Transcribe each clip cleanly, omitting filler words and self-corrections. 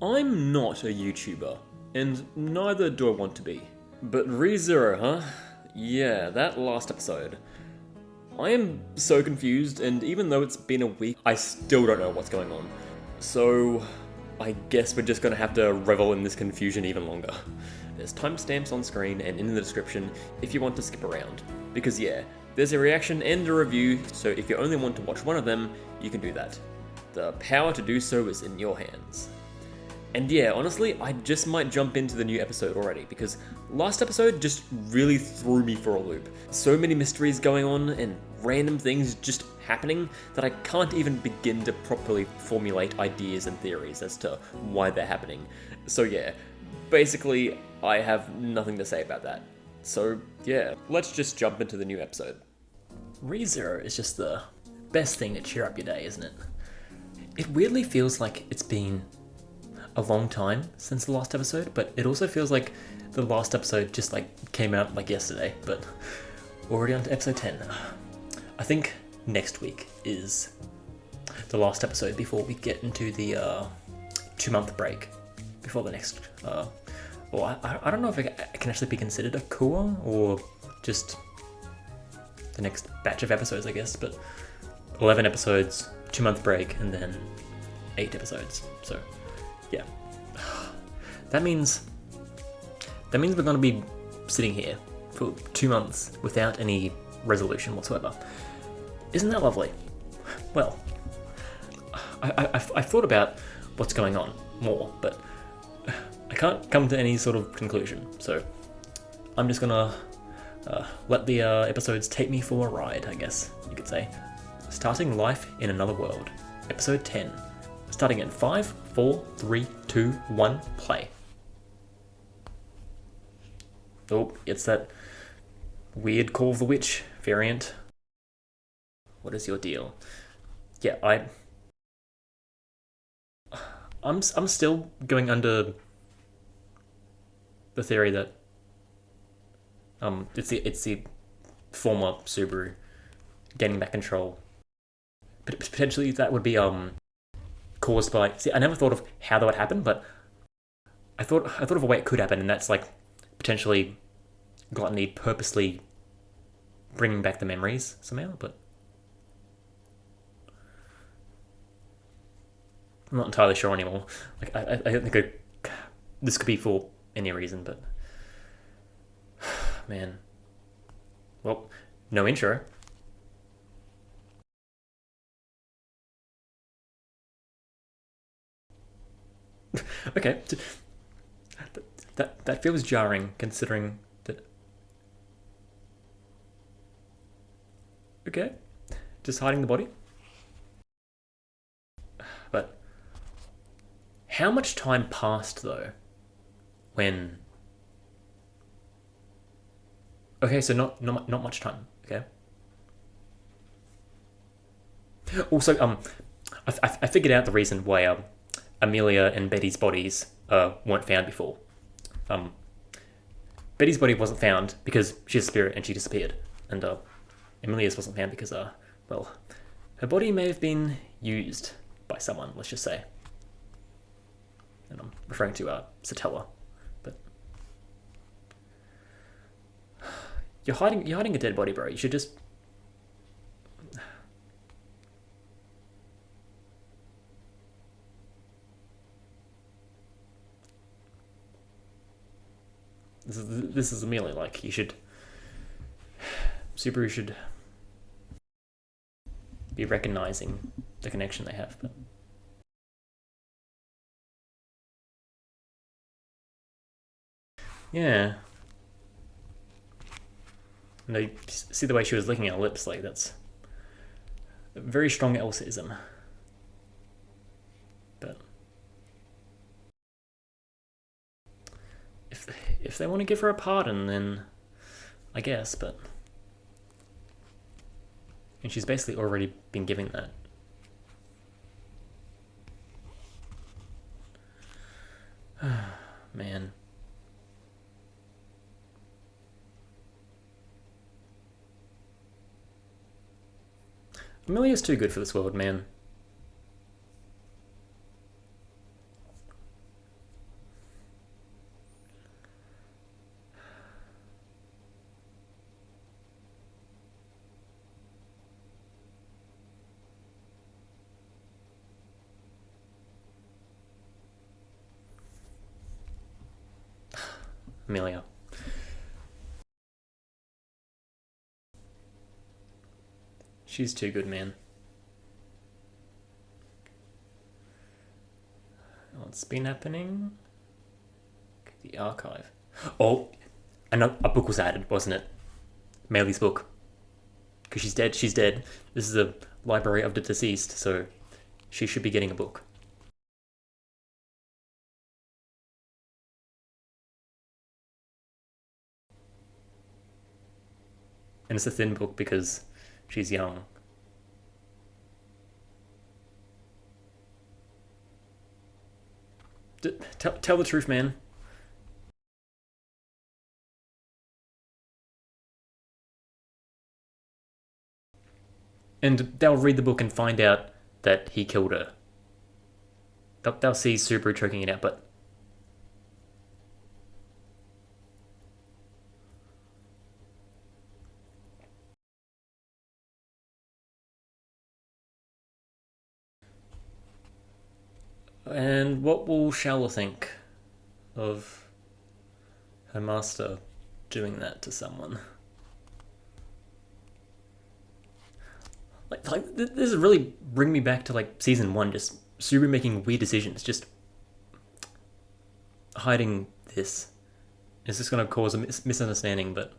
I'm not a YouTuber, and neither do I want to be. But ReZero, huh? Yeah, that last episode. I am so confused, and even though it's been a week, I still don't know what's going on. So, I guess we're just gonna have to revel in this confusion even longer. There's timestamps on screen and in the description if you want to skip around. Because yeah, there's a reaction and a review, so if you only want to watch one of them, you can do that. The power to do so is in your hands. And yeah, honestly, I just might jump into the new episode already, because last episode just really threw me for a loop. So many mysteries going on and random things just happening that I can't even begin to properly formulate ideas and theories as to why they're happening. So yeah, basically, I have nothing to say about that. So yeah, let's just jump into the new episode. ReZero is just the best thing to cheer up your day, isn't it? It weirdly feels like it's been a long time since the last episode, but it also feels like the last episode just came out yesterday, but already on to episode 10. I think next week is the last episode before we get into the 2-month break before the next I don't know if it can actually be considered a cour or just the next batch of episodes, I guess, but 11 episodes, 2-month break, and then 8 episodes, so yeah. That means we're going to be sitting here for 2 months without any resolution whatsoever. Isn't that lovely? Well, I've thought about what's going on more, but I can't come to any sort of conclusion, so I'm just gonna let the episodes take me for a ride, I guess you could say. Starting Life in Another World, episode 10. Starting in 5, 4, 3, 2, 1, play. Oh, it's that weird Call of the Witch variant. What is your deal? Yeah, I'm still going under the theory that it's the former Subaru gaining back control. But potentially that would be caused by. See, I never thought of how that would happen, but I thought of a way it could happen, and that's potentially Gluttony purposely bringing back the memories somehow. But I'm not entirely sure anymore. I don't think this could be for any reason, but man. Well, no intro. Okay. That feels jarring, considering that. Okay, just hiding the body. But how much time passed though when? Okay, so not much time. Okay. Also, I figured out the reason why Amelia and Betty's bodies weren't found before. Betty's body wasn't found because she's a spirit and she disappeared, and Amelia's wasn't found because well, her body may have been used by someone. Let's just say, and I'm referring to Satella, but you're hiding a dead body, bro. You should just. This is Amelia. You should. Subaru should be recognizing the connection they have. But yeah. And you see the way she was licking her lips. That's a very strong Elsaism. But if they want to give her a pardon, then I guess, but. And she's basically already been giving that. Man. Amelia's too good for this world, man. Amelia. She's too good, man. What's been happening? The archive. Oh, a book was added, wasn't it? Maylee's book. Because she's dead. She's dead. This is a library of the deceased, so she should be getting a book. And it's a thin book because she's young. Tell the truth, man. And they'll read the book and find out that he killed her. They'll see Subaru choking it out, but and what will Shalla think of her master doing that to someone? Like this is really bring me back to like season one, just Subaru making weird decisions, just hiding this. Is this going to cause a misunderstanding? But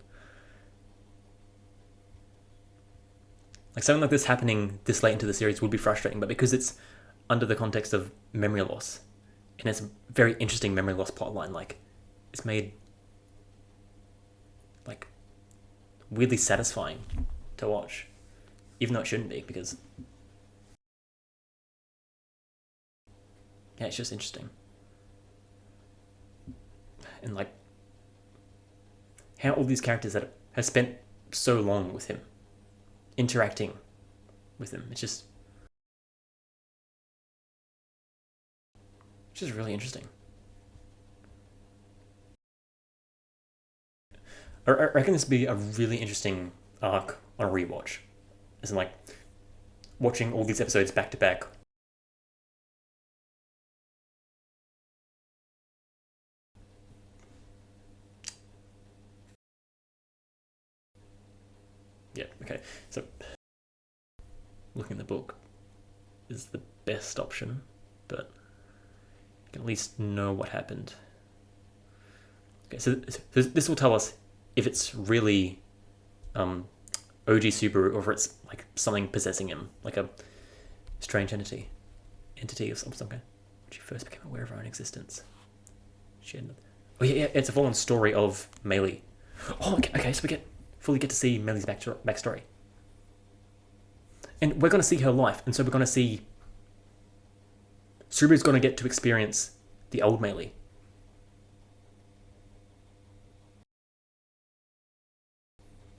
like something like this happening this late into the series would be frustrating, but because it's under the context of memory loss, and it's a very interesting memory loss plotline, like it's made like weirdly satisfying to watch, even though it shouldn't be, because yeah, it's just interesting. And like how all these characters that have spent so long with him interacting with him, it's just really interesting. I reckon this would be a really interesting arc on a rewatch. As in like watching all these episodes back to back. Yeah, okay. So looking at the book is the best option, but you can at least know what happened. Okay, so this will tell us if it's really OG Subaru or if it's like something possessing him, like a strange entity of some kind. When she first became aware of her own existence. She had... Oh yeah, it's a full-on story of Maylee. Oh, okay, so we fully get to see Maylee's backstory. And we're going to see her life, and so we're going to see... Subaru's going to get to experience the old Maylee.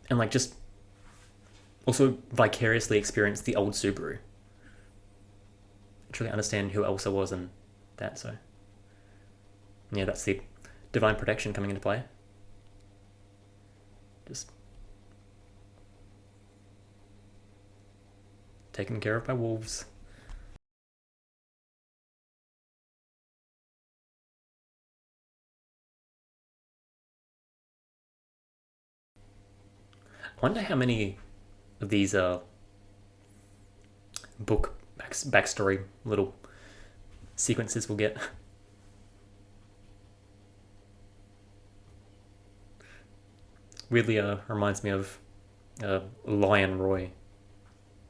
And like just also vicariously experience the old Subaru. Truly understand who Elsa was and that, so... Yeah, that's the divine protection coming into play. Just... taken care of by wolves. I wonder how many of these book backstory little sequences we'll get. Weirdly reminds me of Lion Roy,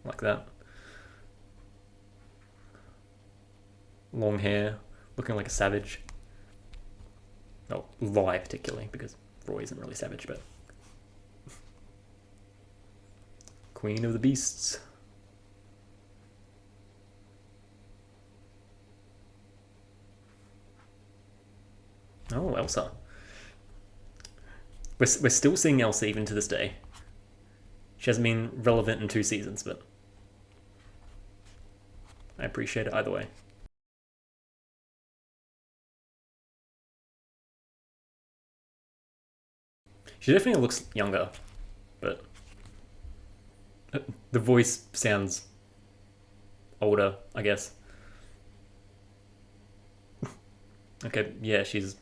like that. Long hair, looking like a savage. Oh, Lie particularly, because Roy isn't really savage, but... Queen of the Beasts. Oh, Elsa. We're still seeing Elsa even to this day. She hasn't been relevant in 2 seasons, but I appreciate it either way. She definitely looks younger, but the voice sounds older, I guess. Okay, yeah, she's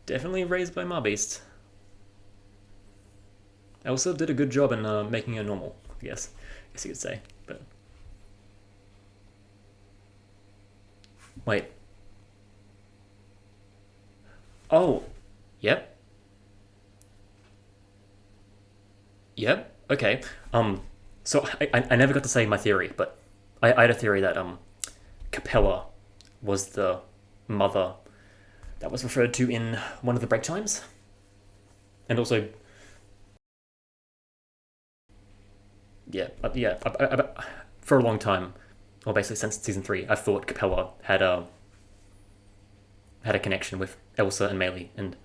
Definitely raised by Marbeast. Elsa did a good job in making her normal, I guess you could say. But wait. Oh, yep. Yep. Okay. So I never got to say my theory, but I had a theory that Capella was the mother that was referred to in one of the break times, and also for a long time, or basically since season 3, I've thought Capella had a connection with Elsa and Melee, and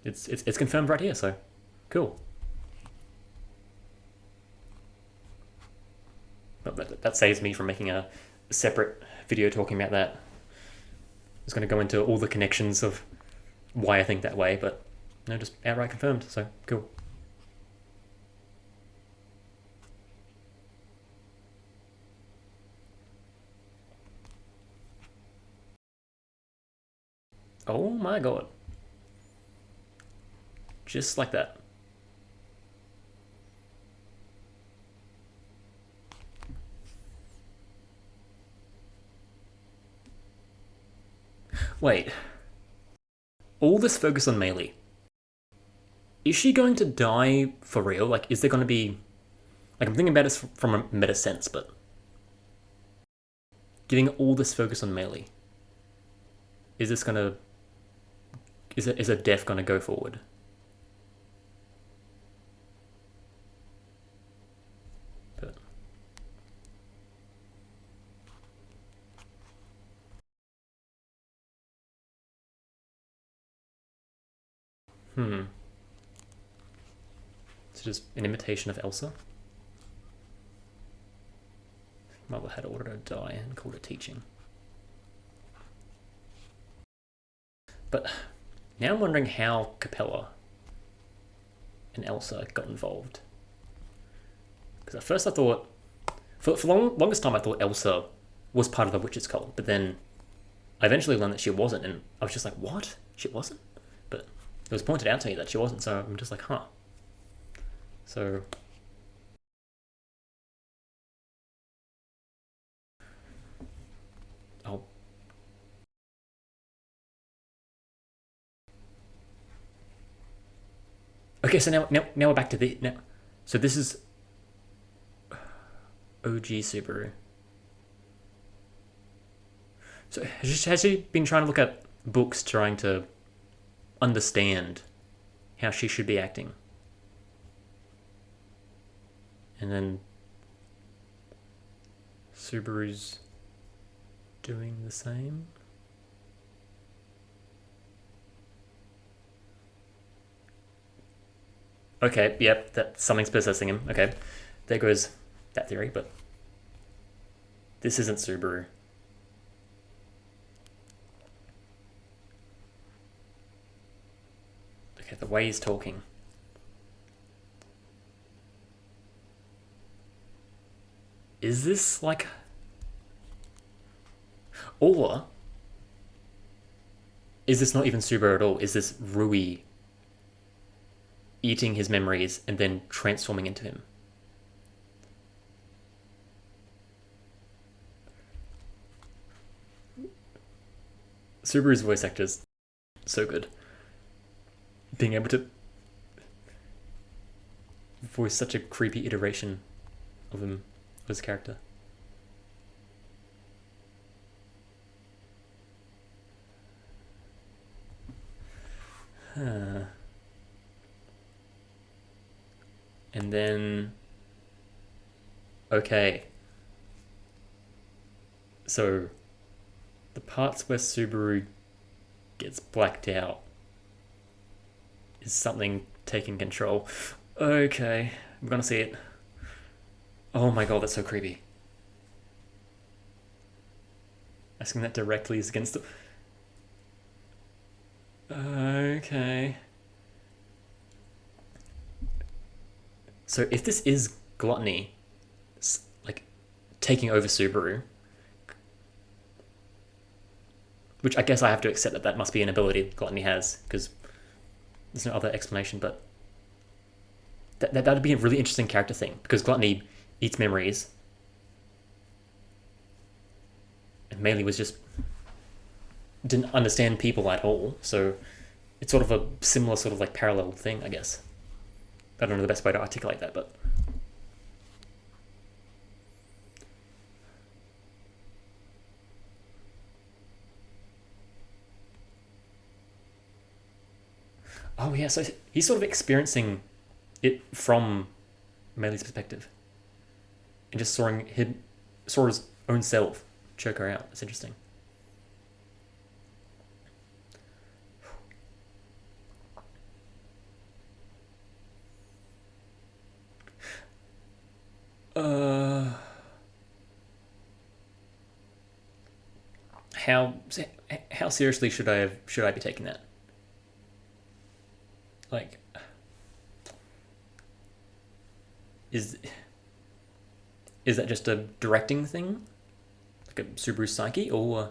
it's confirmed right here. So cool. But that saves me from making a separate video talking about that. I was going to go into all the connections of why I think that way, but no, just outright confirmed. So cool. Oh my god. Just like that. Wait. All this focus on Melee. Is she going to die for real? Like, is there going to be... Like, I'm thinking about this from a meta sense, but... Giving all this focus on Melee. Is this going to... Is her death going to go forward? But... It's just an imitation of Elsa. Mother had ordered her to die and called it teaching. But now I'm wondering how Capella and Elsa got involved. Because at first I thought, for the longest time I thought Elsa was part of the witch's cult, but then I eventually learned that she wasn't, and I was just like, what? She wasn't? But it was pointed out to me that she wasn't, so I'm just like, huh. So... Oh. Okay, so now we're back to the... Now, so this is... OG Subaru. So has she been trying to look at books trying to understand how she should be acting? And then Subaru's doing the same? Okay, yep, that something's possessing him. Okay, there goes that theory, but this isn't Subaru. Okay, the way he's talking. Is this like... Or... Is this not even Subaru at all? Is this Rui eating his memories and then transforming into him? Subaru's voice actor is so good. Being able to voice such a creepy iteration of him, of his character. Huh. And then... Okay. So... The parts where Subaru gets blacked out is something taking control. Okay, I'm gonna see it. Oh my god, that's so creepy. Asking that directly is against the... Okay. So if this is gluttony, like taking over Subaru, Which I guess I have to accept that must be an ability Gluttony has, because there's no other explanation, but that'd be a really interesting character thing, because Gluttony eats memories, and Melee was just didn't understand people at all, so it's sort of a similar sort of like parallel thing, I guess. I don't know the best way to articulate that, but oh yeah, so he's sort of experiencing it from Melee's perspective, and just saw his own self choke her out. It's interesting. Uh, how how seriously should I be taking that? Like, is is that just a directing thing, like a Subaru psyche, or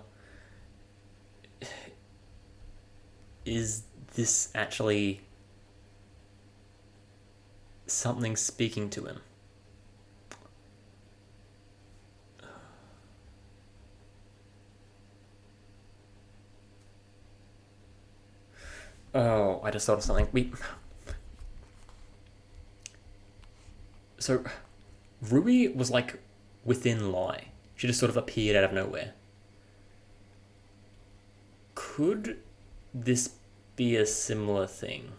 is this actually something speaking to him? Oh, I just thought of something. So Rui was like within Lai. She just sort of appeared out of nowhere. Could this be a similar thing?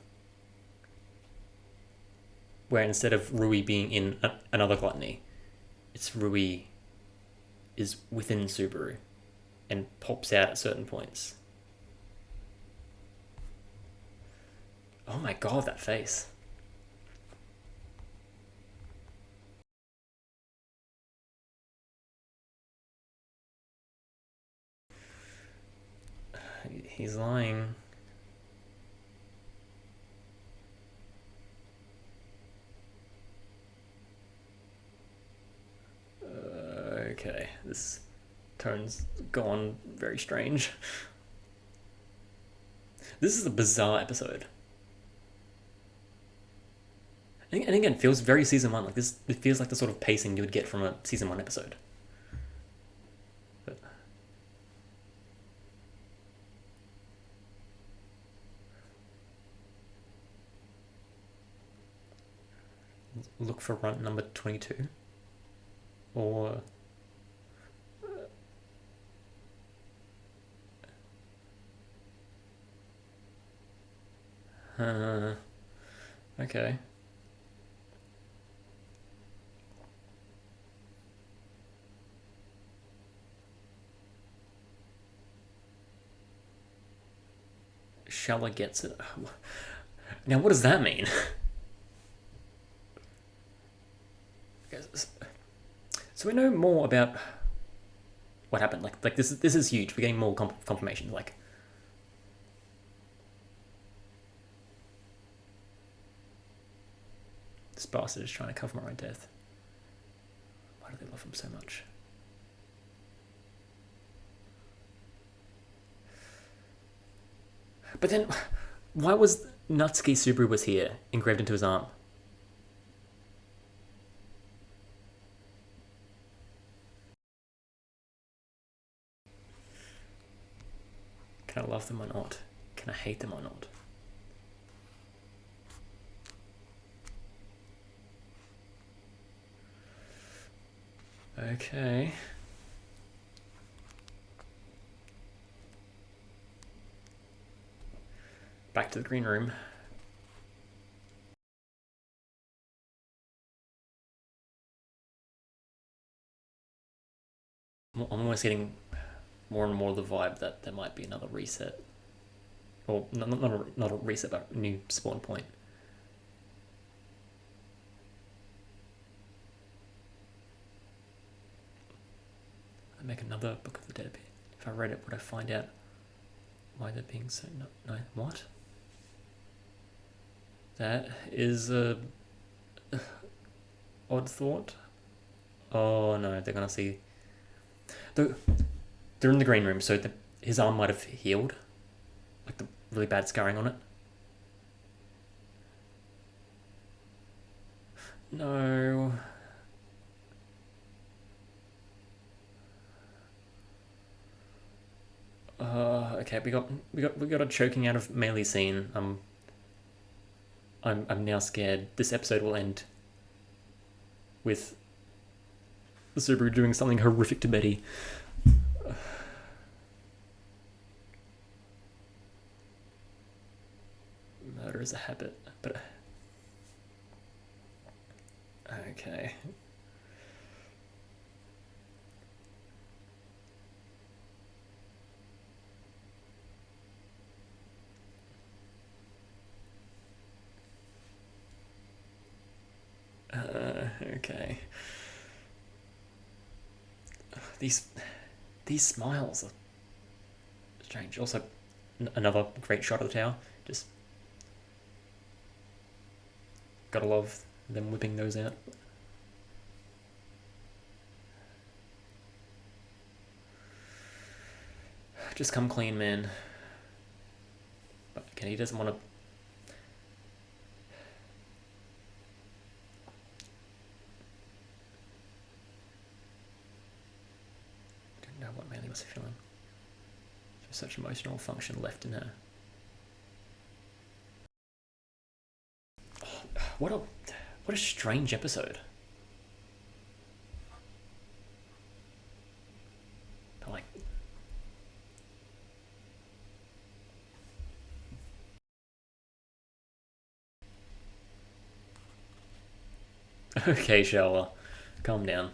Where instead of Rui being in another Gluttony, it's Rui is within Subaru and pops out at certain points. Oh my god, that face. He's lying. Okay, this tone's gone very strange. This is a bizarre episode. And again, it feels very season one. Like this, it feels like the sort of pacing you would get from a season one episode. But look for runt number 22, or okay. Shella gets it. Now, what does that mean? So we know more about what happened. Like this is huge. We're getting more confirmation. Like, this bastard is trying to cover my own death. Why do they love him so much? But then, why was Natsuki Subaru was here engraved into his arm? Can I love them or not? Can I hate them or not? Okay. Back to the green room. I'm almost getting more and more the vibe that there might be another reset. Or not a reset, but a new spawn point. I make another Book of the Dead. If I read it, would I find out why they're being so... No, what? That is a odd thought. Oh no, they're gonna see... They're in the green room, so his arm might have healed, like the really bad scarring on it. No. Okay, we got a choking out of melee scene. I'm now scared. This episode will end with Subaru doing something horrific to Betty. Murder is a habit, but okay. Okay. These smiles are strange. Also, another great shot of the tower. Just gotta love them whipping those out. Just come clean, man. But okay, he doesn't want to. Don't know what Manly was feeling. There's such emotional function left in her. Oh, what a strange episode. But like. Okay, Shower. Calm down.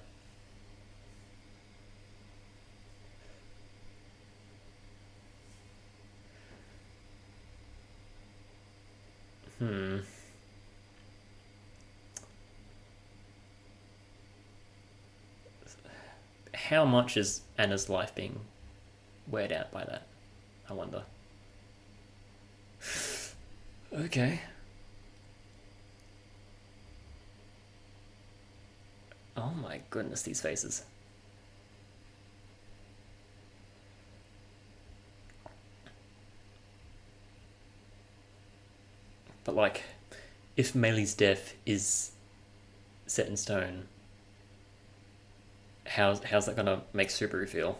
How much is Anna's life being weighed out by that? I wonder. Okay. Oh my goodness, these faces. But like, if Meili's death is set in stone, how's that gonna make Subaru feel?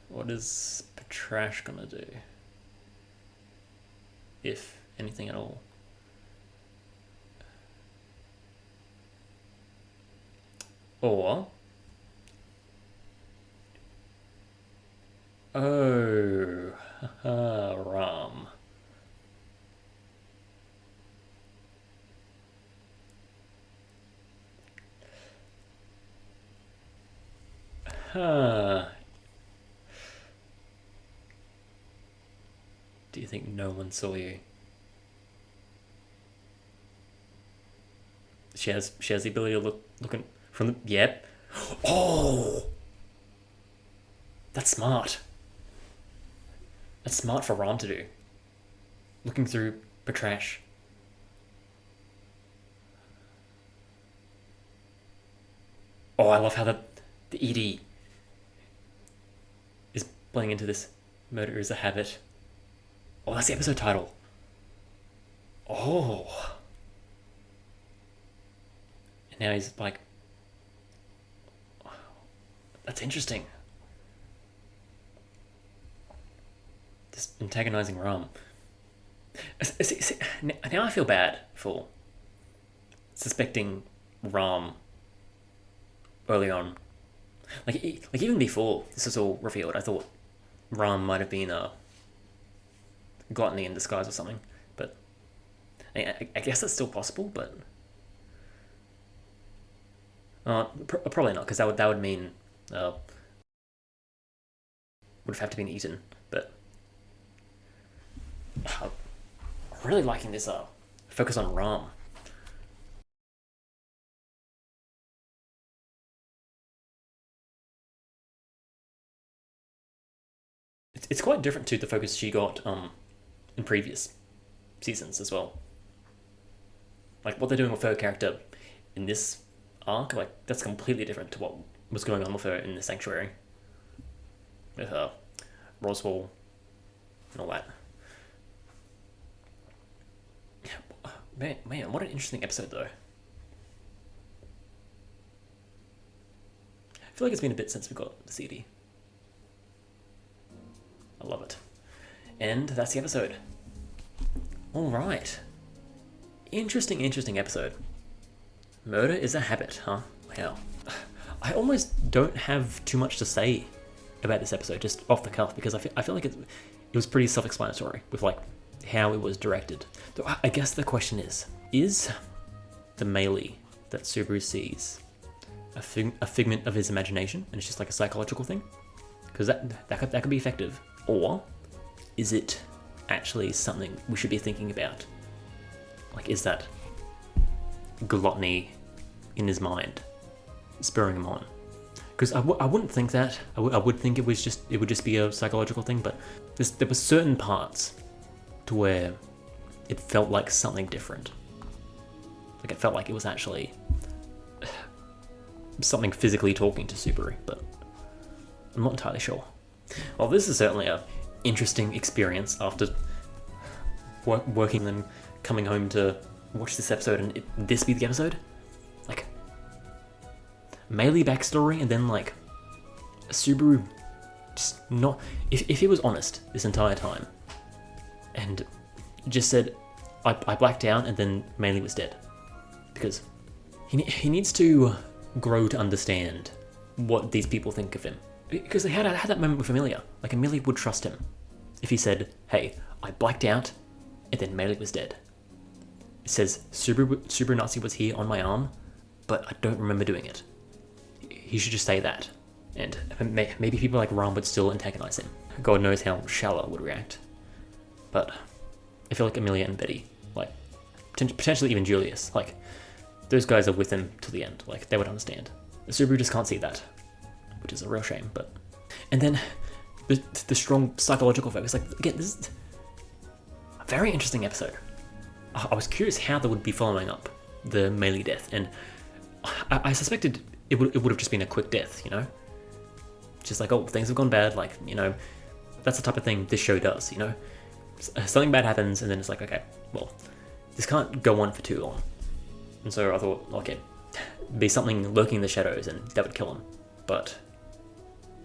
What is Patrash gonna do? If anything at all. Or... Oh... Ram. Huh. Do you think no one saw you? She has the ability to look from the... Yep. Oh! That's smart. That's smart for Ram to do. Looking through Patrash. Oh, I love how the ED is blending into this. Murder is a habit. Oh, that's the episode title. Oh. And now he's like... That's interesting. Just antagonizing Ram. See, now I feel bad for suspecting Ram early on. Like even before this was all revealed, I thought Ram might have been a gluttony in disguise or something. But I guess that's still possible. But probably not, because that would mean would have to been eaten. But I'm really liking this focus on Ram. It's quite different to the focus she got in previous seasons as well. Like, what they're doing with her character in this arc, like, that's completely different to what was going on with her in the Sanctuary. With her Roswell and all that. Man, what an interesting episode, though. I feel like it's been a bit since we got the CD. I love it. And that's the episode. Alright. Interesting episode. Murder is a habit, huh? Wow. I almost don't have too much to say about this episode, just off the cuff, because I feel like it was pretty self-explanatory with, like, how it was directed. So I guess the question is the Melee that Subaru sees a figment of his imagination, and it's just like a psychological thing? Because that could be effective. Or is it actually something we should be thinking about? Like, is that gluttony in his mind spurring him on? Because I wouldn't think that. I would think it would just be a psychological thing, but there were certain parts to where it felt like something different. Like, it felt like it was actually something physically talking to Subaru, but I'm not entirely sure. Well, this is certainly a interesting experience after working and coming home to watch this episode, and this be the episode? Like, Melee backstory, and then, like, Subaru just not... If he was honest this entire time, and just said, I blacked out, and then Melee was dead. Because he needs to grow to understand what these people think of him. Because they had that moment with Amelia. Like, Amelia would trust him if he said, hey, I blacked out, and then Melee was dead. It says, Subaru Nazi was here on my arm, but I don't remember doing it. He should just say that. And maybe people like Ram would still antagonize him. God knows how Shala would react. But I feel like Amelia and Betty, like, potentially even Julius, like, those guys are with him till the end. Like, they would understand. Subaru just can't see that, which is a real shame. But, and then the strong psychological focus. Like, again, this is a very interesting episode. I was curious how they would be following up the Melee death, and I suspected it would have just been a quick death, you know? Just like, oh, things have gone bad, like, you know, that's the type of thing this show does, you know? Something bad happens, and then it's like, okay, well, this can't go on for too long. And so I thought, okay, be something lurking in the shadows, and that would kill him. But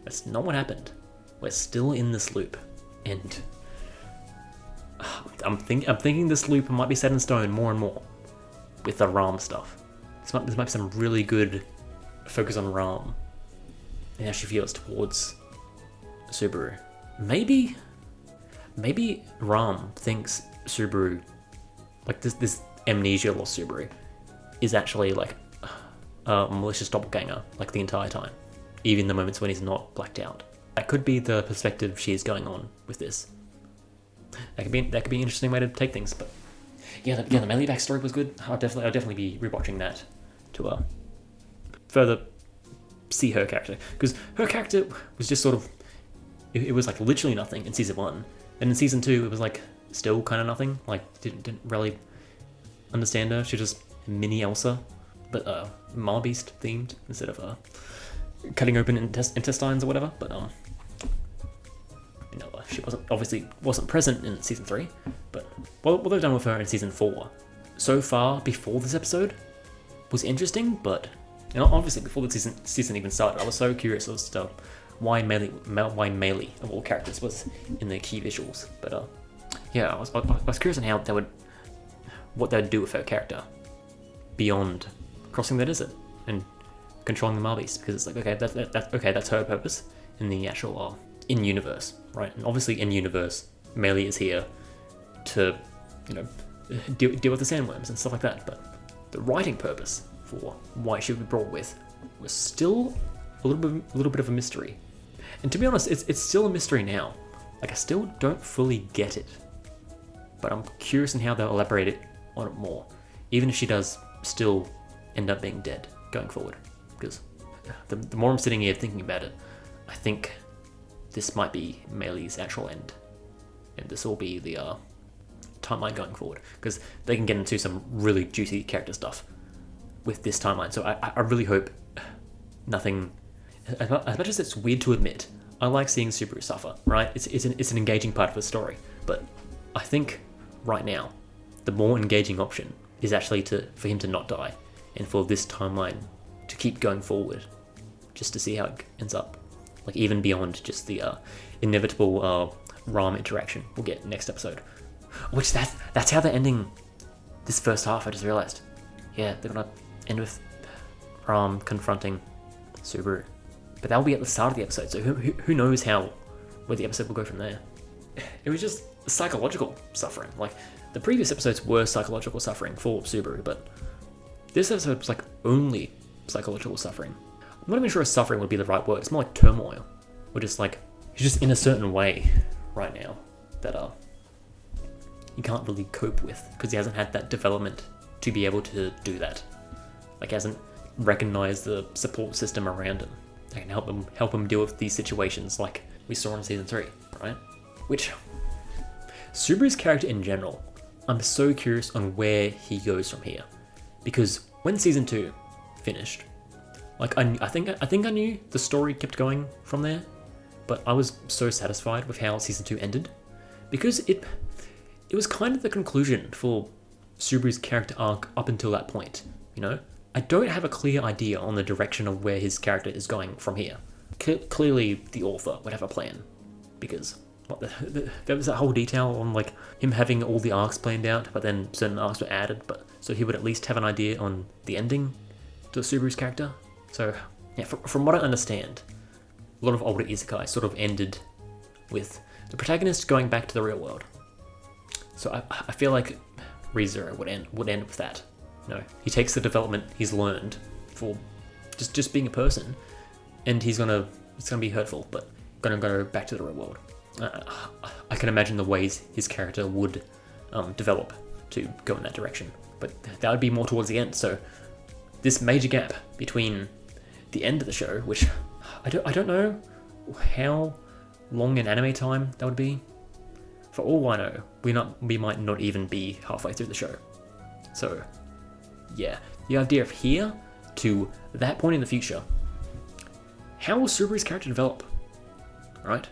that's not what happened. We're still in this loop, and I'm thinking this loop might be set in stone more and more with the Ram stuff. This might be some really good focus on Ram and how she feels towards Subaru. Maybe Ram thinks Subaru, like this amnesia lost Subaru, is actually like a malicious doppelganger, like the entire time, even the moments when he's not blacked out. That could be the perspective she's going on with this. That could be an interesting way to take things. But yeah, the Melee backstory was good. I'll definitely be rewatching that to further see her character, because her character was just sort of, it was like literally nothing in season 1, and in season 2 it was like still kind of nothing. Like, didn't really understand her. She was just mini Elsa, but Marbeast themed instead of cutting open intestines or whatever. But you know, she wasn't present in season 3. But what they've done with her in season 4 so far before this episode was interesting. But, you know, obviously before the season even started, I was so curious as to why Melee of all characters was in the key visuals. But yeah, I was curious on how what they'd do with her character beyond crossing the desert and controlling the Marbeast, because it's like, okay, that's her purpose in the actual in-universe, right? And obviously in-universe, Melee is here to, you know, deal with the sandworms and stuff like that, but the writing purpose for why she would be brought with was still a little bit of a mystery. And to be honest, it's still a mystery now. Like, I still don't fully get it, but I'm curious in how they'll elaborate on it more, even if she does still end up being dead going forward. Because the more I'm sitting here thinking about it, I think this might be Melee's actual end, and this will be the timeline going forward, because they can get into some really juicy character stuff with this timeline. So I really hope nothing, as much as it's weird to admit, I like seeing Subaru suffer, right? It's an engaging part of the story, but I think right now the more engaging option is actually for him to not die, and for this timeline to keep going forward, just to see how it ends up. Like, even beyond just the inevitable Ram interaction we'll get next episode. Which, that's how they're ending this first half, I just realized. Yeah, they're gonna end with Ram confronting Subaru. But that'll be at the start of the episode, so who knows where the episode will go from there. It was just psychological suffering. Like, the previous episodes were psychological suffering for Subaru, but this episode was like only psychological suffering. I'm not even sure if suffering would be the right word. It's more like turmoil. Or just like, he's just in a certain way right now that he can't really cope with, because he hasn't had that development to be able to do that. Like, he hasn't recognized the support system around him that can help him deal with these situations like we saw in season 3, right? Which, Subaru's character in general, I'm so curious on where he goes from here. Because when season 2 finished, like, I think I knew the story kept going from there, but I was so satisfied with how season 2 ended, because it was kind of the conclusion for Subaru's character arc up until that point, you know? I don't have a clear idea on the direction of where his character is going from here. Clearly, the author would have a plan, because there was that whole detail on like him having all the arcs planned out, but then certain arcs were added, but so he would at least have an idea on the ending to Subaru's character. So, yeah, from what I understand, a lot of older isekai sort of ended with the protagonist going back to the real world. So I feel like ReZero would end with that. You know, he takes the development he's learned for just being a person, and it's gonna be hurtful, but gonna go back to the real world. I can imagine the ways his character would develop to go in that direction, but that would be more towards the end. So this major gap between the end of the show, which I don't know how long in anime time that would be. For all I know, we might not even be halfway through the show. So yeah, the idea of here to that point in the future, how will Subaru's character develop? Right?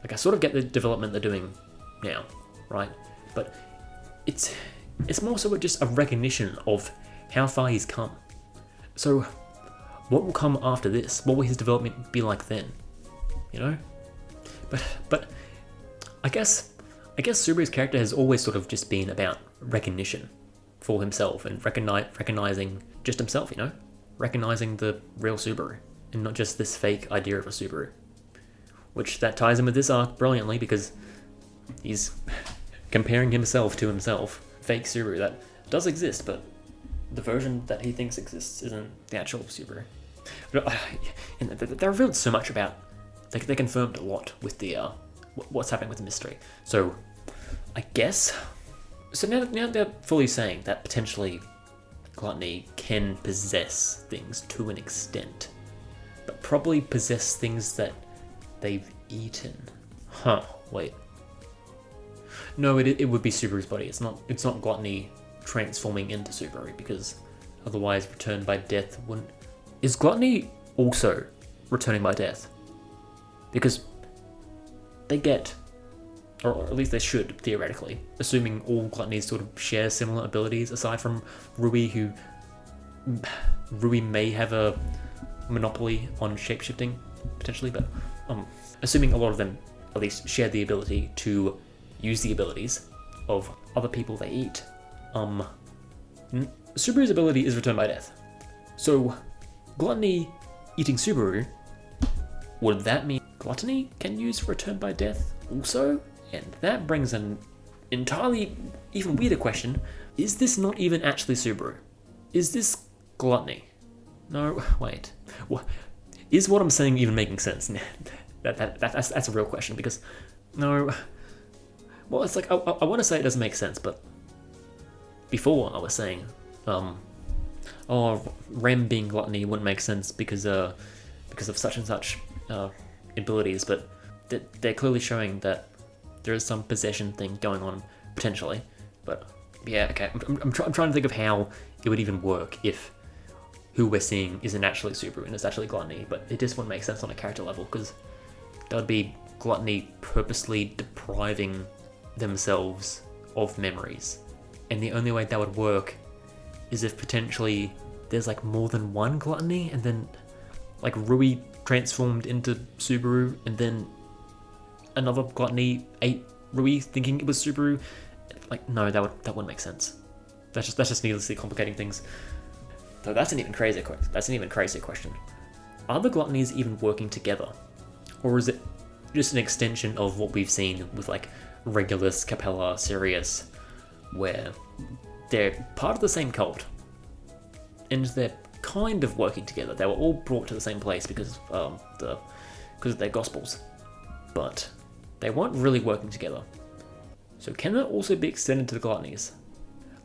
Like, I sort of get the development they're doing now, right? But it's more so just a recognition of how far he's come. So what will come after this? What will his development be like then? You know? But I guess Subaru's character has always sort of just been about recognition for himself, and recognizing just himself, you know? Recognizing the real Subaru, and not just this fake idea of a Subaru. Which that ties in with this arc brilliantly, because he's comparing himself to himself. Fake Subaru that does exist, but the version that he thinks exists isn't the actual Subaru. And they revealed so much about. They confirmed a lot with the what's happening with the mystery. So I guess. So now they're fully saying that potentially Gluttony can possess things to an extent, but probably possess things that they've eaten. Huh, wait. No, it would be Subaru's body. It's not Gluttony transforming into Subaru, because otherwise Return by Death wouldn't... Is Gluttony also returning by death? Because they get, or at least they should, theoretically, assuming all Gluttonies sort of share similar abilities, aside from Rui, who... Rui may have a monopoly on shapeshifting, potentially, but assuming a lot of them at least share the ability to use the abilities of other people they eat, Subaru's ability is Return by Death. So, Gluttony eating Subaru, would that mean Gluttony can use Return by Death also? And that brings an entirely even weirder question. Is this not even actually Subaru? Is this Gluttony? No, wait. Is what I'm saying even making sense? That's a real question, because no. Well, it's like I want to say it doesn't make sense, but before I was saying, Rem being Gluttony wouldn't make sense because of such and such abilities, but they're clearly showing that there is some possession thing going on potentially. But yeah, okay. I'm trying to think of how it would even work if who we're seeing isn't actually Subaru and it's actually Gluttony, but it just wouldn't make sense on a character level, because that would be Gluttony purposely depriving themselves of memories. And the only way that would work is if potentially there's like more than one Gluttony, and then like Rui transformed into Subaru, and then another Gluttony ate Rui thinking it was Subaru. Like, no, that wouldn't make sense. That's just needlessly complicating things. So that's an even crazier question. Are the Gluttonies even working together? Or is it just an extension of what we've seen with like Regulus, Capella, Sirius, where they're part of the same cult, and they're kind of working together. They were all brought to the same place because of their gospels, but they weren't really working together. So can that also be extended to the Gluttonies?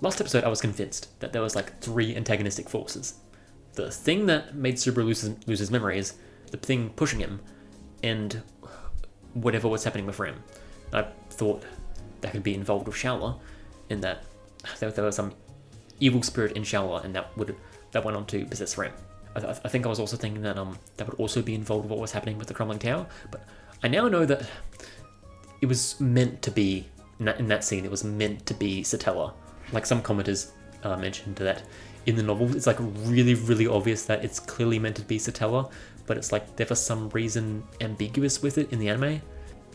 Last episode I was convinced that there was like 3 antagonistic forces. The thing that made Subaru lose his memories, the thing pushing him, and whatever was happening with Rem. I thought that could be involved with Shaola, in that there was some evil spirit in Shaola, and that went on to possess Rem. I think I was also thinking that that would also be involved with what was happening with the Crumbling Tower, but I now know that it was meant to be, in that scene, it was meant to be Satella. Like some commenters mentioned that in the novel, it's like really, really obvious that it's clearly meant to be Satella, but it's like they're for some reason ambiguous with it in the anime.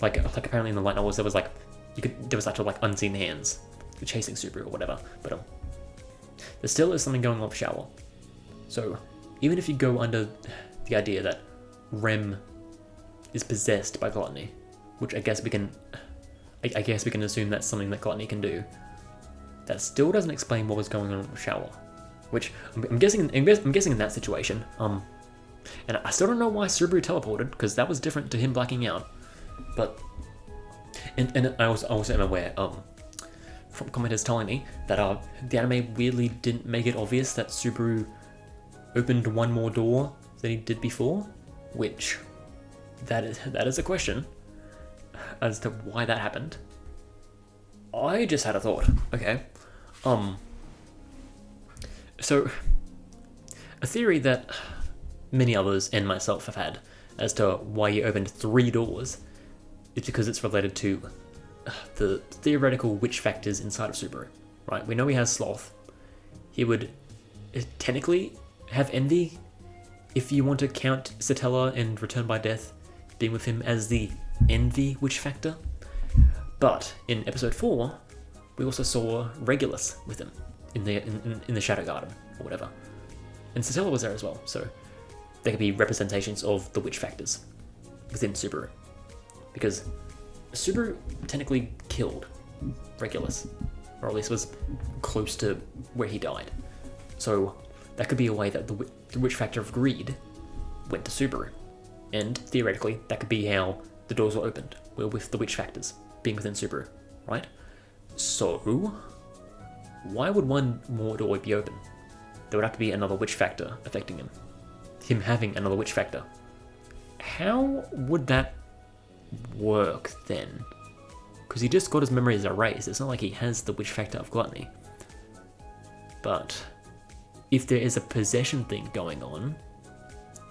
Like apparently in the light novels there was actual like unseen hands chasing Subaru or whatever. But there still is something going on with Shaola. So even if you go under the idea that Rem is possessed by Gluttony, which I guess we can assume that's something that Gluttony can do, that still doesn't explain what was going on with Shaola. Which I'm guessing in that situation. And I still don't know why Subaru teleported, because that was different to him blacking out. But and I also am aware from commenters telling me that the anime weirdly didn't make it obvious that Subaru opened one more door than he did before, which that is a question as to why that happened. I just had a thought. Okay. So a theory that many others and myself have had as to why he opened 3 doors is because it's related to the theoretical witch factors inside of Subaru, right? We know he has sloth. He would technically have envy if you want to count Satella and Return by Death being with him as the envy witch factor. But in episode 4, we also saw Regulus with him in the Shadow Garden or whatever, and Satella was there as well. So there could be representations of the witch factors within Subaru, because Subaru technically killed Regulus, or at least was close to where he died. So that could be a way that the witch factor of greed went to Subaru, and theoretically that could be how the doors were opened, were with the witch factors being within Subaru, right? So why would one more door be open? There would have to be another witch factor affecting him. Him having another witch factor. How would that work then? Because he just got his memories erased. It's not like he has the witch factor of Gluttony. But if there is a possession thing going on,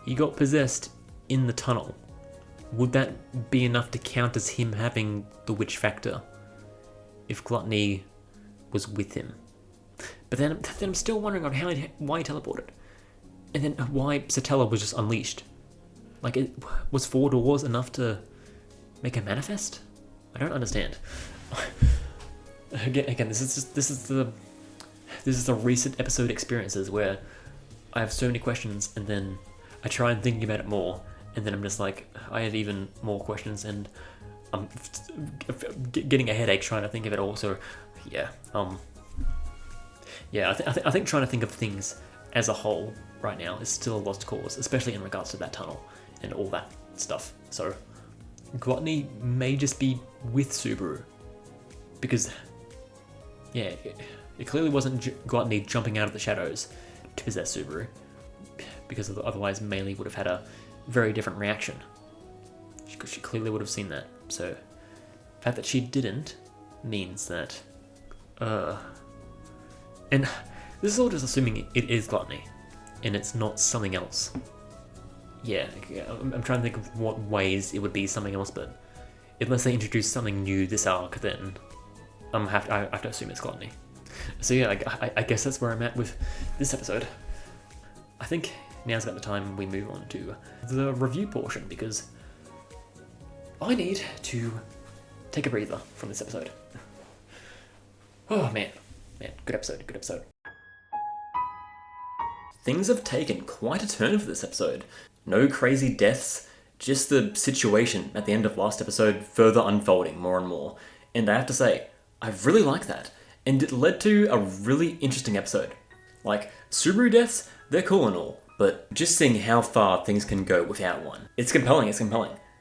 he got possessed in the tunnel. Would that be enough to count as him having the witch factor if Gluttony was with him? But then I'm still wondering on why he teleported, and then why Satella was just unleashed. Like, was 4 doors enough to make a manifest? I don't understand. Again, this is the recent episode experiences where I have so many questions, and then I try and think about it more, and then I'm just like, I have even more questions, and I'm getting a headache trying to think of it all. So I think trying to think of things as a whole right now is still a lost cause, especially in regards to that tunnel and all that stuff. So Gluttony may just be with Subaru, because it clearly wasn't Gluttony jumping out of the shadows to possess Subaru, because otherwise Meili would have had a very different reaction. She clearly would have seen that. So the fact that she didn't means that And this is all just assuming it is gluttony, and it's not something else. Yeah, I'm trying to think of what ways it would be something else, but unless they introduce something new this arc, then I have to assume it's gluttony. So yeah, I guess that's where I'm at with this episode. I think now's about the time we move on to the review portion, because I need to take a breather from this episode. Oh man, good episode. Things have taken quite a turn for this episode. No crazy deaths, just the situation at the end of last episode further unfolding more and more. And I have to say, I really like that. And it led to a really interesting episode. Like, Subaru deaths, they're cool and all, but just seeing how far things can go without one. It's compelling.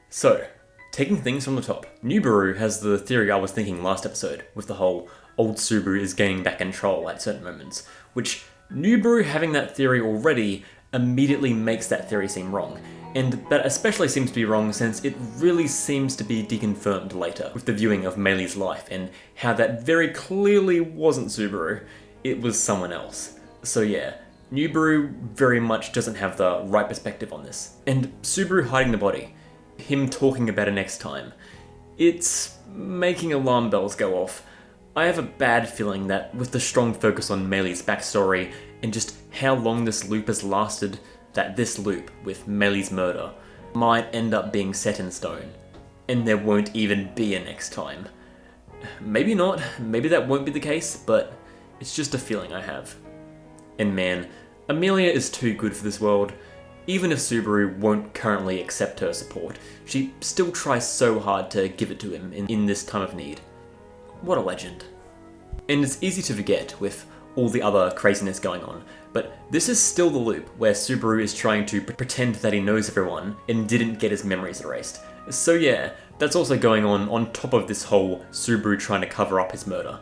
So, taking things from the top, Nibiru has the theory I was thinking last episode, with the whole old Subaru is gaining back control at certain moments, which Nibiru having that theory already immediately makes that theory seem wrong. And that especially seems to be wrong since it really seems to be deconfirmed later with the viewing of Meili's life and how that very clearly wasn't Subaru, it was someone else. So yeah, Nibiru very much doesn't have the right perspective on this. And Subaru hiding the body, him talking about it next time, it's making alarm bells go off. I have a bad feeling that with the strong focus on Meili's backstory and just how long this loop has lasted, that this loop with Meili's murder might end up being set in stone, and there won't even be a next time. Maybe not, maybe that won't be the case, but it's just a feeling I have. And man, Amelia is too good for this world. Even if Subaru won't currently accept her support, she still tries so hard to give it to him in this time of need. What a legend. And it's easy to forget with all the other craziness going on, but this is still the loop where Subaru is trying to pretend that he knows everyone and didn't get his memories erased. So yeah, that's also going on top of this whole Subaru trying to cover up his murder.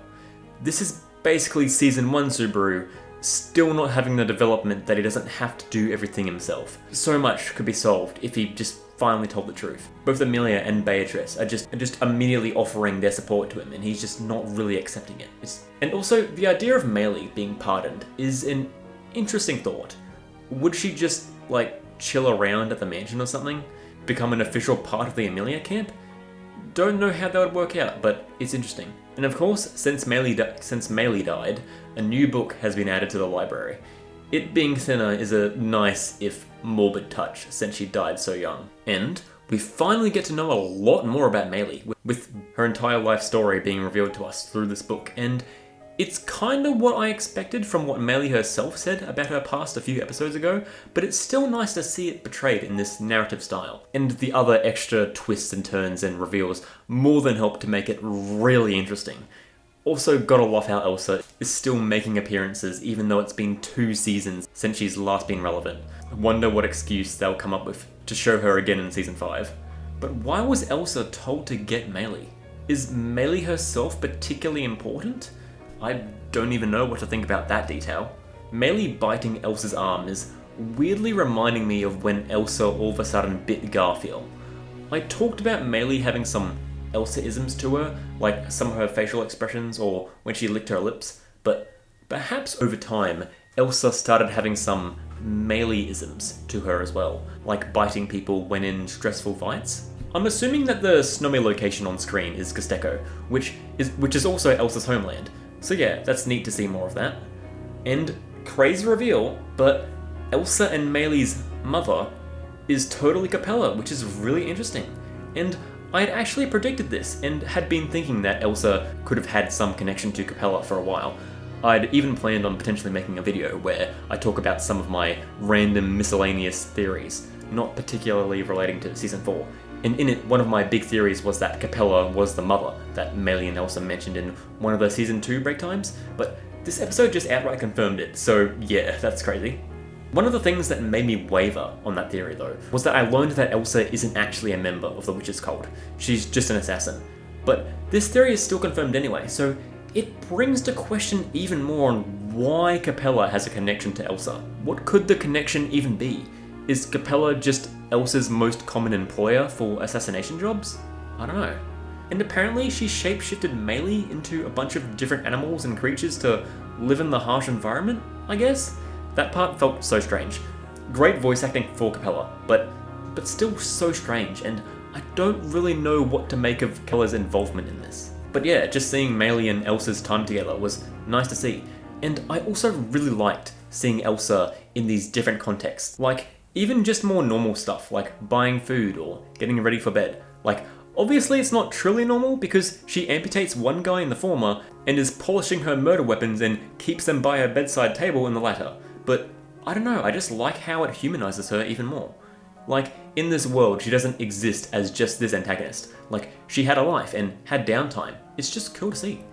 This is basically Season 1 Subaru still not having the development that he doesn't have to do everything himself. So much could be solved if he just finally told the truth. Both Amelia and Beatrice are just immediately offering their support to him, and he's just not really accepting it. And also, the idea of Meili being pardoned is an interesting thought. Would she just, chill around at the mansion or something? Become an official part of the Amelia camp? Don't know how that would work out, but it's interesting. And of course, since Meili died, a new book has been added to the library. It being thinner is a nice, if morbid touch, since she died so young. And we finally get to know a lot more about Meili, with her entire life story being revealed to us through this book, and it's kind of what I expected from what Meili herself said about her past a few episodes ago, but it's still nice to see it portrayed in this narrative style. And the other extra twists and turns and reveals more than help to make it really interesting. Also, gotta love how Elsa is still making appearances even though it's been 2 seasons since she's last been relevant. I wonder what excuse they'll come up with to show her again in Season 5. But why was Elsa told to get Meili? Is Meili herself particularly important? I don't even know what to think about that detail. Meili biting Elsa's arm is weirdly reminding me of when Elsa all of a sudden bit Garfield. I talked about Meili having some Elsa-isms to her, like some of her facial expressions or when she licked her lips, but perhaps over time, Elsa started having some Meili-isms to her as well, like biting people when in stressful fights. I'm assuming that the snowy location on screen is Casteco, which is also Elsa's homeland. So yeah, that's neat to see more of that. And crazy reveal, but Elsa and Meili's mother is totally Capella, which is really interesting. And I had actually predicted this and had been thinking that Elsa could have had some connection to Capella for a while. I'd even planned on potentially making a video where I talk about some of my random miscellaneous theories, not particularly relating to Season 4. And in it, one of my big theories was that Capella was the mother that Meili and Elsa mentioned in one of the Season 2 break times, but this episode just outright confirmed it, so yeah, that's crazy. One of the things that made me waver on that theory though, was that I learned that Elsa isn't actually a member of the Witch's Cult. She's just an assassin. But this theory is still confirmed anyway, so it brings to question even more on why Capella has a connection to Elsa. What could the connection even be? Is Capella just Elsa's most common employer for assassination jobs? I don't know. and apparently she shapeshifted Meili into a bunch of different animals and creatures to live in the harsh environment, I guess? That part felt so strange. Great voice acting for Capella, but still so strange, and I don't really know what to make of Capella's involvement in this. But yeah, just seeing Meili and Elsa's time together was nice to see, and I also really liked seeing Elsa in these different contexts, like even just more normal stuff like buying food or getting ready for bed. Like, obviously it's not truly normal because she amputates one guy in the former and is polishing her murder weapons and keeps them by her bedside table in the latter, but I don't know, I just like how it humanizes her even more. Like, in this world, she doesn't exist as just this antagonist. Like, she had a life and had downtime. It's just cool to see.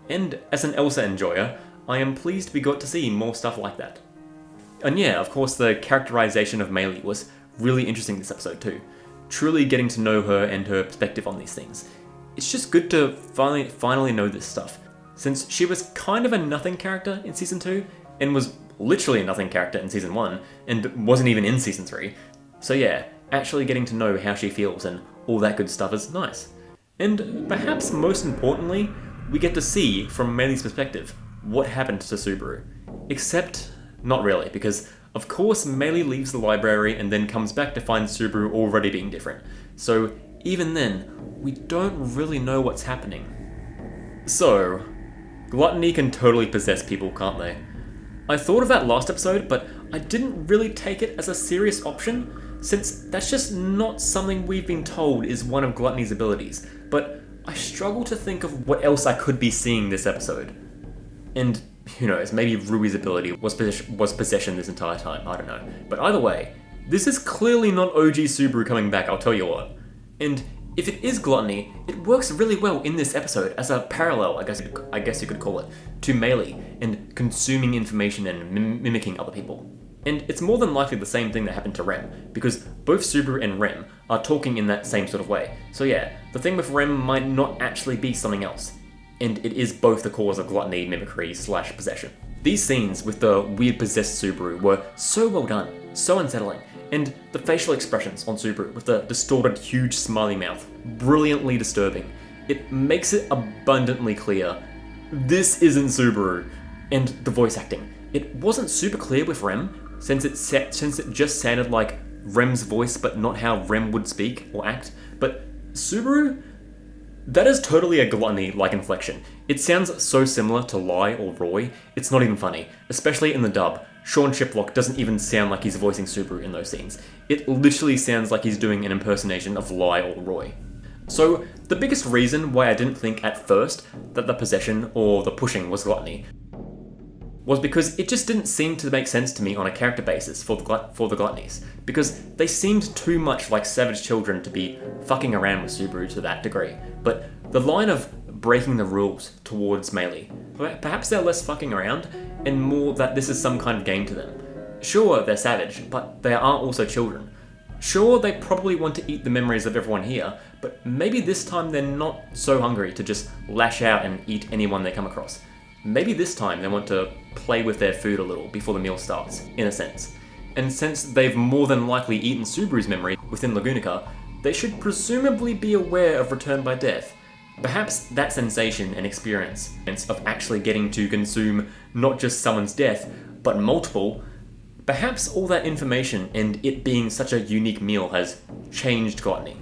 And as an Elsa enjoyer, I am pleased we got to see more stuff like that. And yeah, of course, the characterization of Meili was really interesting this episode too. Truly getting to know her and her perspective on these things. It's just good to finally know this stuff, since she was kind of a nothing character in Season 2, and was literally a nothing character in Season 1, and wasn't even in Season 3. So yeah, actually getting to know how she feels and all that good stuff is nice. And perhaps most importantly, we get to see from Meili's perspective what happened to Subaru. Except, not really, because of course Meili leaves the library and then comes back to find Subaru already being different. So even then, we don't really know what's happening. So, gluttony can totally possess people, can't they? I thought of that last episode, but I didn't really take it as a serious option, since that's just not something we've been told is one of Gluttony's abilities, but I struggle to think of what else I could be seeing this episode. And who knows, maybe Rui's ability was possession this entire time, I don't know. But either way, this is clearly not OG Subaru coming back, I'll tell you what. And if it is gluttony, it works really well in this episode as a parallel, I guess you could call it, to Meili and consuming information and mimicking other people. And it's more than likely the same thing that happened to Rem, because both Subaru and Rem are talking in that same sort of way. So yeah, the thing with Rem might not actually be something else, and it is both the cause of gluttony, mimicry / possession. These scenes with the weird possessed Subaru were so well done, so unsettling, and the facial expressions on Subaru with the distorted huge smiley mouth, brilliantly disturbing. It makes it abundantly clear, this isn't Subaru. And the voice acting, it wasn't super clear with Rem, since it just sounded like Rem's voice but not how Rem would speak or act, but Subaru? That is totally a gluttony-like inflection. It sounds so similar to Lai or Roy, it's not even funny, especially in the dub. Sean Shiplock doesn't even sound like he's voicing Subaru in those scenes. It literally sounds like he's doing an impersonation of Lai or Roy. So, the biggest reason why I didn't think at first that the possession or the pushing was gluttony was because it just didn't seem to make sense to me on a character basis for the gluttonies, because they seemed too much like savage children to be fucking around with Subaru to that degree. But the line of breaking the rules towards Meili, perhaps they're less fucking around and more that this is some kind of game to them. Sure, they're savage, but they are also children. Sure, they probably want to eat the memories of everyone here, but maybe this time they're not so hungry to just lash out and eat anyone they come across. Maybe this time they want to play with their food a little before the meal starts, in a sense. And since they've more than likely eaten Subaru's memory within Lagunica, they should presumably be aware of return by death. Perhaps that sensation and experience of actually getting to consume not just someone's death, but multiple, perhaps all that information and it being such a unique meal has changed gluttony.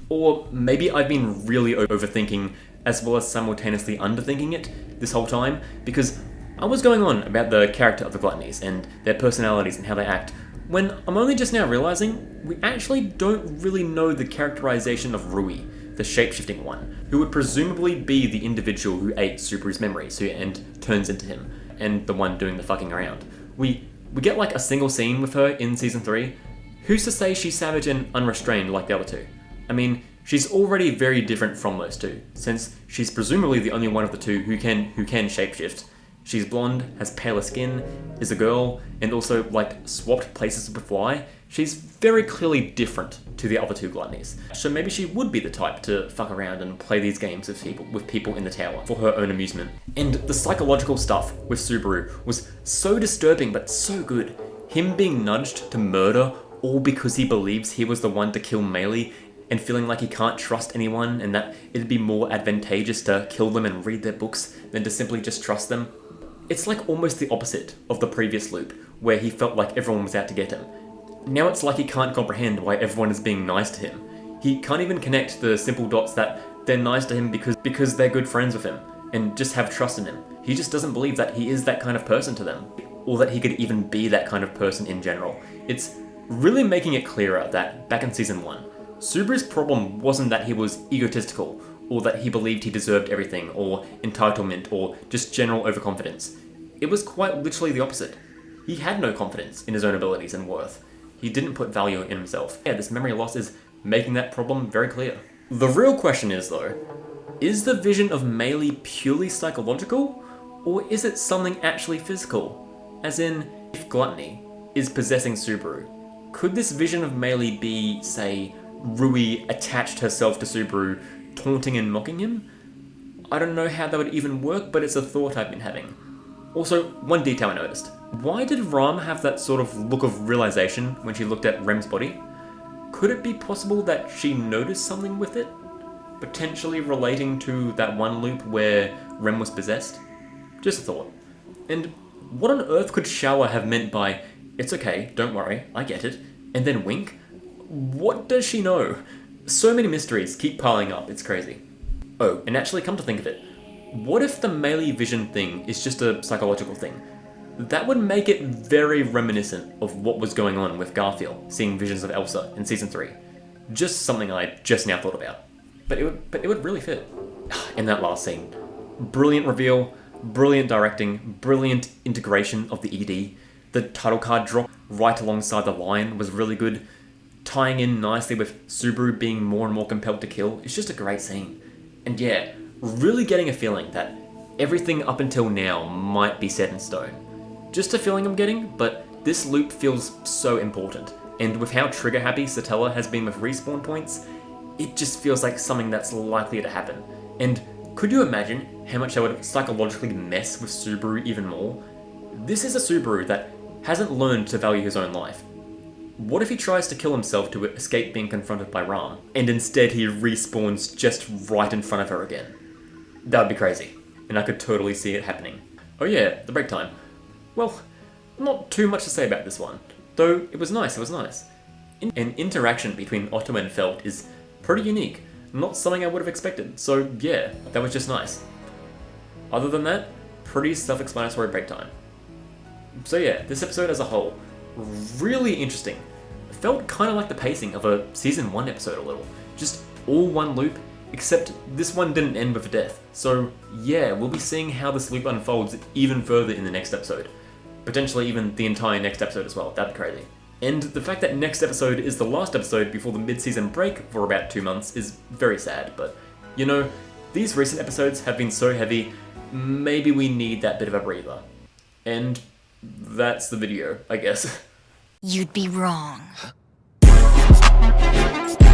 Or maybe I've been really overthinking as well as simultaneously underthinking it this whole time, because I was going on about the character of the gluttonies and their personalities and how they act, when I'm only just now realizing we actually don't really know the characterization of Rui, the shapeshifting one, who would presumably be the individual who ate Subaru's memories and turns into him, and the one doing the fucking around. We get like a single scene with her in Season 3. Who's to say she's savage and unrestrained like the other two? I mean, she's already very different from those two, since she's presumably the only one of the two who can shapeshift. She's blonde, has paler skin, is a girl, and also, like, swapped places with Fly. She's very clearly different to the other two gluttonies. So maybe she would be the type to fuck around and play these games with people in the tower for her own amusement. And the psychological stuff with Subaru was so disturbing but so good. Him being nudged to murder all because he believes he was the one to kill Meili and feeling like he can't trust anyone and that it'd be more advantageous to kill them and read their books than to simply just trust them. It's like almost the opposite of the previous loop, where he felt like everyone was out to get him. Now it's like he can't comprehend why everyone is being nice to him. He can't even connect the simple dots that they're nice to him because they're good friends with him and just have trust in him. He just doesn't believe that he is that kind of person to them, or that he could even be that kind of person in general. It's really making it clearer that back in season 1, Subaru's problem wasn't that he was egotistical, or that he believed he deserved everything, or entitlement, or just general overconfidence. It was quite literally the opposite. He had no confidence in his own abilities and worth. He didn't put value in himself. Yeah, this memory loss is making that problem very clear. The real question is, though, is the vision of Meili purely psychological, or is it something actually physical? As in, if Gluttony is possessing Subaru, could this vision of Meili be, say, Rui attached herself to Subaru, taunting and mocking him? I don't know how that would even work, but it's a thought I've been having. Also, one detail I noticed. Why did Ram have that sort of look of realization when she looked at Rem's body? Could it be possible that she noticed something with it? Potentially relating to that one loop where Rem was possessed? Just a thought. And what on earth could Shower have meant by, "It's okay, don't worry, I get it," and then wink? What does she know? So many mysteries keep piling up, it's crazy. Oh, and actually, come to think of it, what if the Meili vision thing is just a psychological thing? That would make it very reminiscent of what was going on with Garfield seeing visions of Elsa in season 3. Just something I just now thought about. But it would really fit. In that last scene. Brilliant reveal, brilliant directing, brilliant integration of the ED. The title card drop right alongside the lion was really good. Tying in nicely with Subaru being more and more compelled to kill. It's just a great scene. And yeah, really getting a feeling that everything up until now might be set in stone. Just a feeling I'm getting, but this loop feels so important. And with how trigger happy Satella has been with respawn points, it just feels like something that's likely to happen. And could you imagine how much that would psychologically mess with Subaru even more? This is a Subaru that hasn't learned to value his own life. What if he tries to kill himself to escape being confronted by Ram, and instead he respawns just right in front of her again? That would be crazy, and I could totally see it happening. Oh yeah, the break time. Well, not too much to say about this one, though it was nice. An interaction between Otto and Felt is pretty unique, not something I would have expected, so yeah, that was just nice. Other than that, pretty self-explanatory break time. So yeah, this episode as a whole, really interesting. Felt kind of like the pacing of a season 1 episode a little, just all one loop, except this one didn't end with a death. So yeah, we'll be seeing how this loop unfolds even further in the next episode. Potentially even the entire next episode as well, that'd be crazy. And the fact that next episode is the last episode before the mid-season break for about 2 months is very sad, but you know, these recent episodes have been so heavy, maybe we need that bit of a breather. And that's the video, I guess. You'd be wrong.